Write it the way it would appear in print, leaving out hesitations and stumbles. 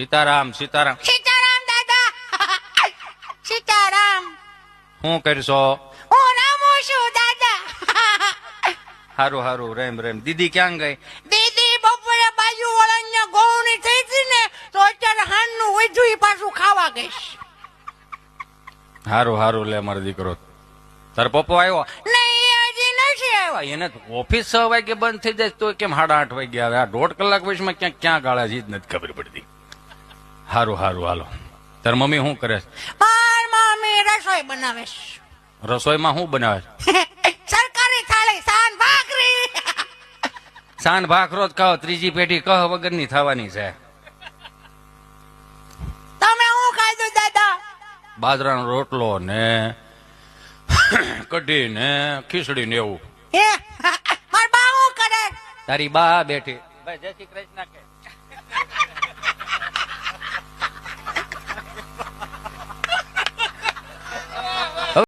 સીતારામ સીતારામ. સીતારામ દાદા. સીતારામ. શું કરશો? હું રામુ છું દાદા. હારું હારું, રેમ રેમ. દીદી ક્યાં ગઈ? દીદી બપોરે બાજુ વળાંને ગોળણી થઈ હતી ને તો અત્યારે હાનનું વધ્યું પાછું ખાવા ગઈશ. હારું હારું, લે મારો દીકરો. તાર પપ્પો આવ્યો? નહીં હજી નથી આવ્યો. એને ઓફિસ 6 વાગે બંધ થઈ જાય તો કેમ 8:30 વાગે આવે? આ 1.5 કલાક વચમાં ક્યાં ક્યાં ગાળા છે જ નથી ખબર પડતી. હારું હારું, હાલો. તાર મમ્મી શું કરે છે? માર મમ્મી રસોઈ બનાવે છે. રસોઈમાં શું બનાવે છે? સરકારી થાળી સાન ભાખરી. સાંજ ભાખરો જ ખાઓ, ત્રીજી પેઢી કહ વગરની થવાની છે. તમે શું ખાધું દાદા? બાજરાનો રોટલો ને કઢી ને ખીચડી ને એવું. હે માર બા શું કરે? તારી બા બેઠી. ભાઈ જય શ્રી કૃષ્ણ કે